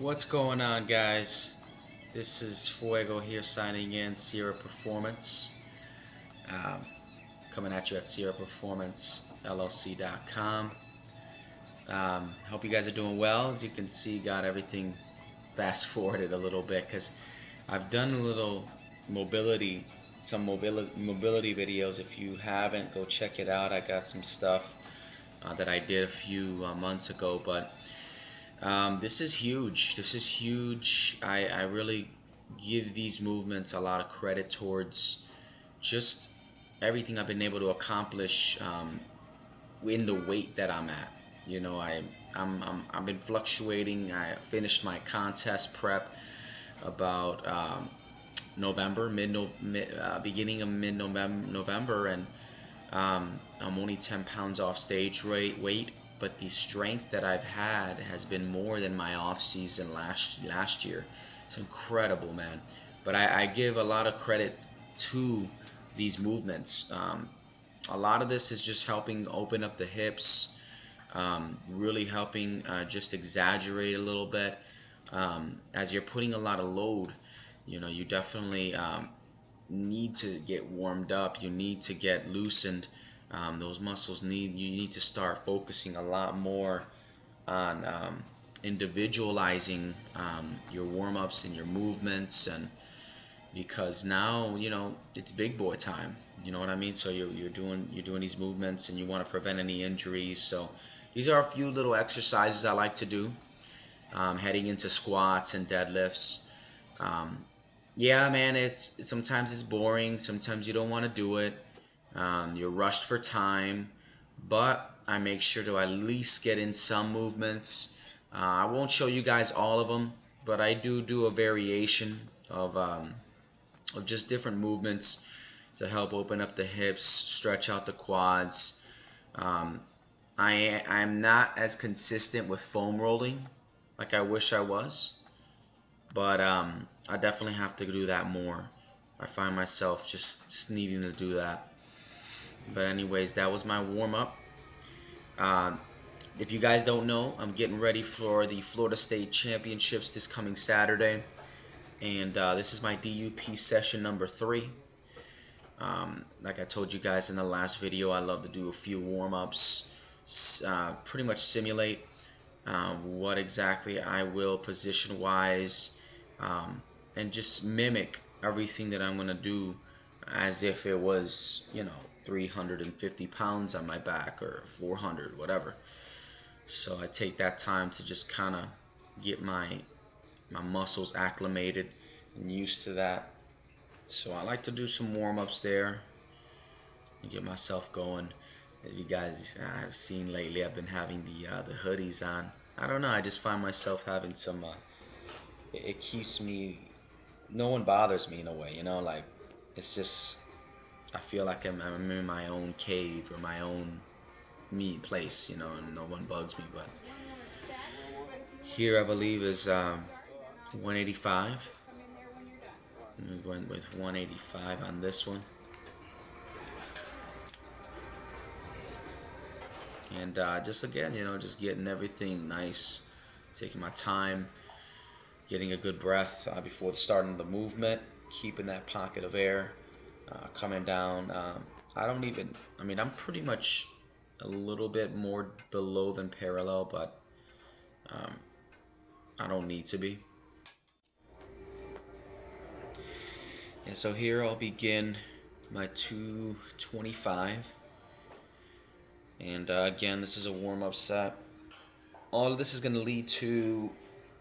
What's going on, guys? This is Fuego here signing in, Sierra Performance. Um, Coming at you at SierraPerformanceLLC.com. Hope you guys are doing well. As you can see, got everything fast forwarded a little bit because I've done a little some mobility videos. If you haven't, go check it out. I got some stuff that I did a few months ago, but this is huge. This is huge. I really give these movements a lot of credit towards just everything I've been able to accomplish in the weight that I'm at. You know, I've been fluctuating. I finished my contest prep about beginning of mid November, and I'm only 10 pounds off stage weight, but the strength that I've had has been more than my off season last year. It's incredible, man. But I give a lot of credit to these movements. A lot of this is just helping open up the hips, really helping just exaggerate a little bit. As you're putting a lot of load, you know, you definitely need to get warmed up. You need to get loosened. Those muscles you need to start focusing a lot more on individualizing your warm-ups and your movements, and because now, you know, it's big boy time. You know what I mean? So you're doing these movements, and you want to prevent any injuries. So these are a few little exercises I like to do heading into squats and deadlifts. Yeah, man, sometimes it's boring. Sometimes you don't want to do it. You're rushed for time, but I make sure to at least get in some movements. I won't show you guys all of them, but I do a variation of just different movements to help open up the hips, stretch out the quads. I'm not as consistent with foam rolling like I wish I was, but I definitely have to do that more. I find myself just needing to do that. But anyways, that was my warm-up. If you guys don't know, I'm getting ready for the Florida State Championships this coming Saturday, and this is my DUP session number 3. Like I told you guys in the last video, I love to do a few warm-ups, pretty much simulate what exactly I will position-wise, and just mimic everything that I'm going to do as if it was, you know, 350 pounds on my back or 400, whatever. So I take that time to just kind of get my muscles acclimated and used to that. So I like to do some warm-ups there and get myself going. If you guys have seen lately, I've been having the hoodies on. I don't know, I just find myself having some it keeps me, no one bothers me in a way, you know, like it's just, I feel like I'm in my own cave or my own place, you know, and no one bugs me. But here I believe is 185. We went with 185 on this one. And just again, you know, just getting everything nice, taking my time, getting a good breath before starting the movement, keeping that pocket of air, coming down. I mean, I'm pretty much a little bit more below than parallel, but I don't need to be. And so here I'll begin my 225. And again, this is a warm-up set. All of this is going to lead to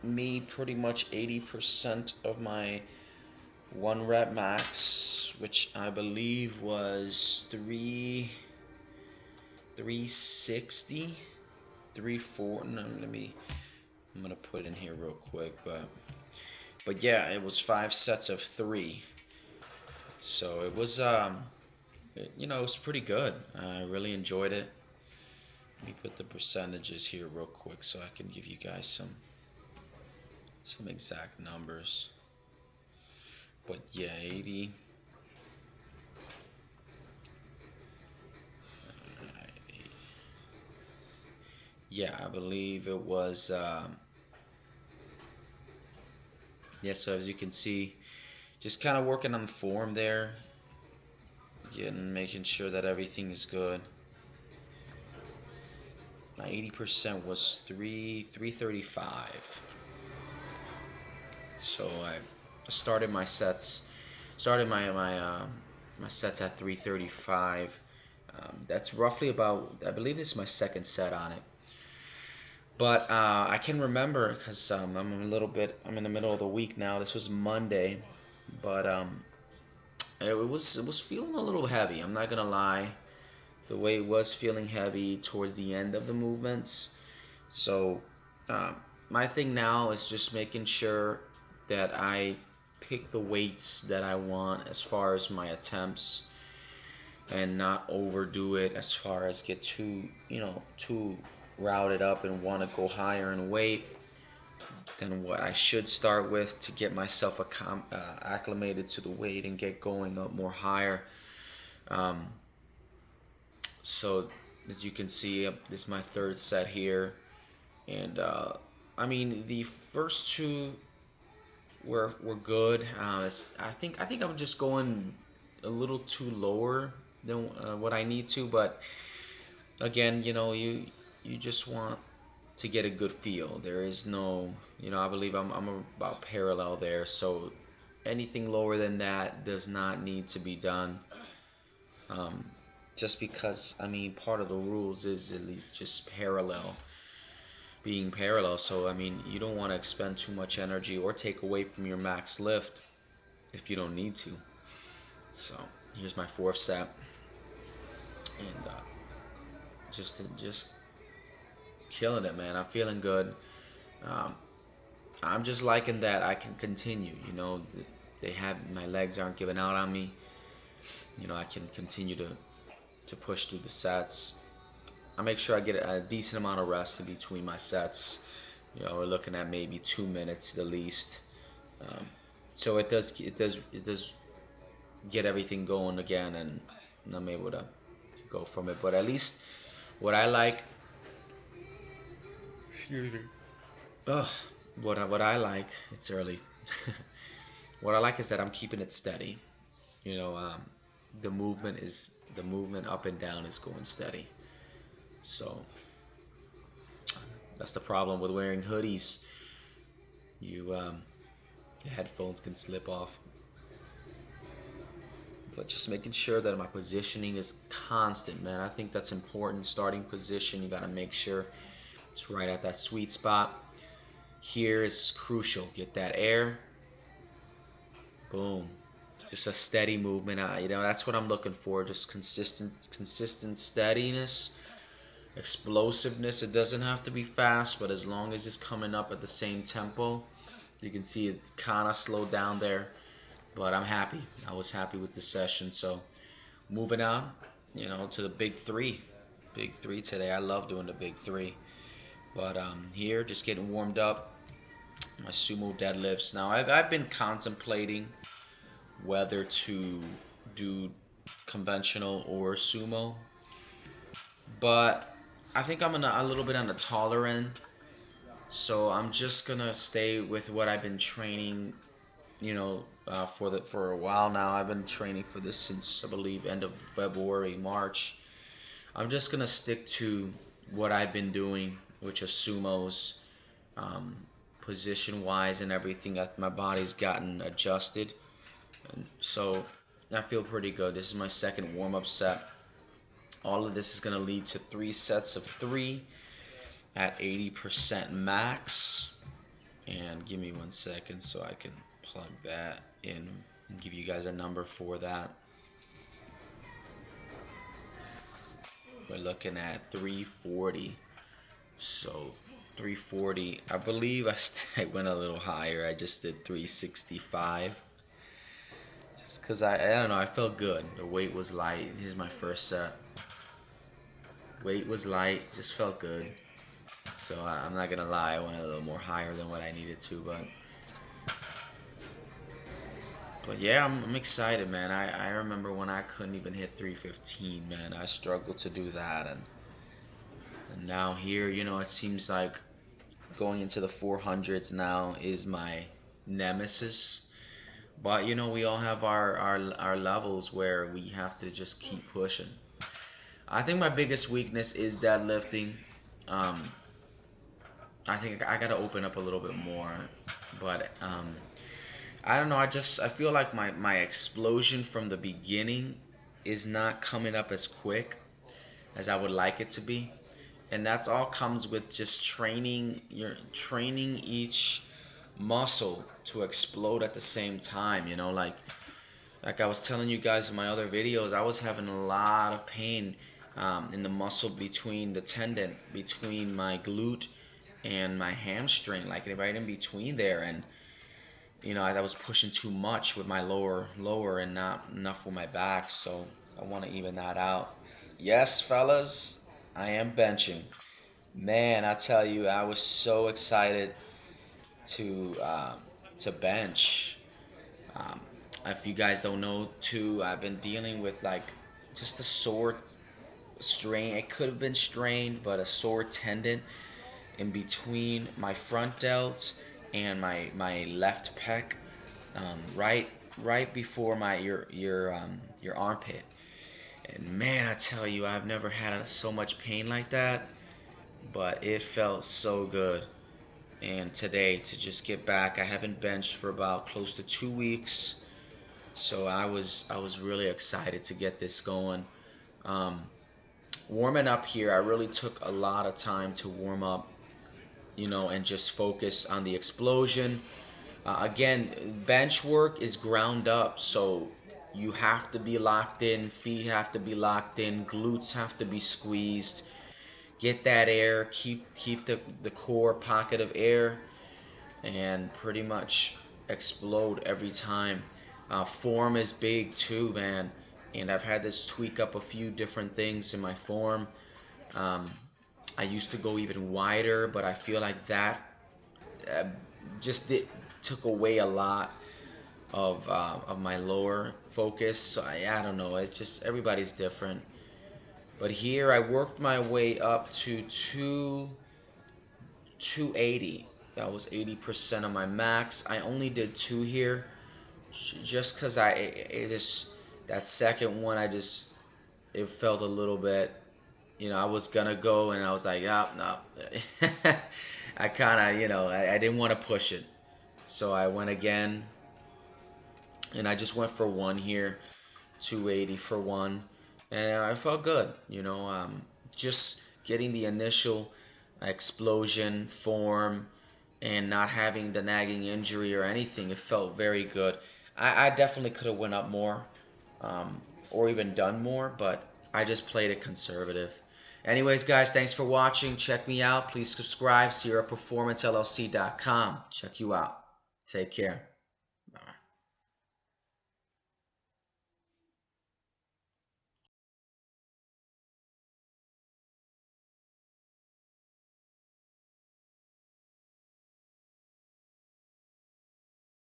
me pretty much 80% of my 1 rep max, which I believe was 360, 340. No, I'm gonna put it in here real quick, but yeah, it was 5 sets of 3. So it was you know, it was pretty good. I really enjoyed it. Let me put the percentages here real quick so I can give you guys some exact numbers. But yeah, 80. Yeah, I believe it was Yeah, so as you can see, just kind of working on the form there, making sure that everything is good. My 80% was 335. So I started my sets, my sets at 335. That's roughly about, I believe this is my second set on it. But I can remember because I'm in the middle of the week now. This was Monday, but it was feeling a little heavy. I'm not gonna lie, the way it was feeling heavy towards the end of the movements. So my thing now is just making sure that I pick the weights that I want as far as my attempts, and not overdo it as far as get too routed up and want to go higher in weight than what I should start with to get myself acclimated to the weight and get going up more higher. So as you can see, this is my third set here, and I mean the first two were good. I think I'm just going a little too lower than what I need to, but again, you just want to get a good feel. There is no, I believe I'm about parallel there, so anything lower than that does not need to be done. Just because, I mean, part of the rules is at least just being parallel. So I mean, you don't want to expend too much energy or take away from your max lift if you don't need to. So here's my fourth set, and just killing it, man. I'm feeling good. I'm just liking that I can continue. My legs aren't giving out on me. I can continue to push through the sets. I make sure I get a decent amount of rest in between my sets. We're looking at maybe 2 minutes at least. So it does get everything going again, and I'm able to go from it. But at least what I like, what I like, it's early. What I like is that I'm keeping it steady. The movement up and down is going steady. So that's the problem with wearing hoodies. The headphones can slip off. But just making sure that my positioning is constant, man. I think that's important. Starting position, you gotta make sure it's right at that sweet spot. Here is crucial. Get that air. Boom. Just a steady movement. That's what I'm looking for. Just consistent steadiness, explosiveness. It doesn't have to be fast, but as long as it's coming up at the same tempo. You can see it kind of slowed down there, but I'm happy. I was happy with the session. So moving on, to the big three. Big three today. I love doing the big three. But here, just getting warmed up. My sumo deadlifts. Now I've been contemplating whether to do conventional or sumo, but I think I'm a little bit on the taller end, so I'm just gonna stay with what I've been training, for a while now. I've been training for this since, I believe, end of February, March. I'm just gonna stick to what I've been doing, which are sumos, position wise and everything. My body's gotten adjusted, and so I feel pretty good. This is my second warm-up set. All of this is going to lead to 3 sets of 3 at 80% max. And give me 1 second so I can plug that in and give you guys a number for that. We're looking at 340. So 340. I believe I went a little higher. I just did 365. Just because I don't know, I felt good. The weight was light. Here's my first set. Weight was light, just felt good. So I'm not gonna lie, I went a little more higher than what I needed to, but yeah, I'm excited, man. I remember when I couldn't even hit 315, man. I struggled to do that, and now here, it seems like going into the 400s now is my nemesis. But you know, we all have our levels where we have to just keep pushing. I think my biggest weakness is deadlifting. Um, I think I gotta open up a little bit more, but I don't know. I feel like my explosion from the beginning is not coming up as quick as I would like it to be, and that's all comes with just training. You're training each muscle to explode at the same time. You know, like I was telling you guys in my other videos, I was having a lot of pain in the muscle between the tendon, between my glute and my hamstring, like right in between there. And you know, I was pushing too much with my lower and not enough with my back. So I want to even that out. Yes, fellas, I am benching. Man, I tell you, I was so excited to um, to bench. Um, if you guys don't know too, I've been dealing with like just a sore strain. It could have been strained, but a sore tendon in between my front delt and my left pec, right before my your armpit. And man, I tell you, I've never had so much pain like that, but it felt so good. And today to just get back, I haven't benched for about close to 2 weeks, so I was really excited to get this going. Um, Warming up here, I really took a lot of time to warm up, you know, and just focus on the explosion. Again, bench work is ground up, so you have to be locked in, feet have to be locked in, glutes have to be squeezed. Get that air, keep the core pocket of air, and pretty much explode every time. Form is big too, man, and I've had to tweak up a few different things in my form. Um, I used to go even wider, but I feel like that uh, just took away a lot of my lower focus. So I don't know. It's just everybody's different. But here I worked my way up to 280. That was 80% of my max. I only did two here, just cause it just that second one it felt a little bit. You know, I was gonna go and I was like, oh, no. I kind of, I didn't want to push it. So I went again and I just went for one here, 280 for one. And I felt good, just getting the initial explosion form and not having the nagging injury or anything. It felt very good. I definitely could have went up more, or even done more, but I just played it conservative. Anyways, guys, thanks for watching. Check me out. Please subscribe. SierraPerformanceLLC.com. Check you out. Take care.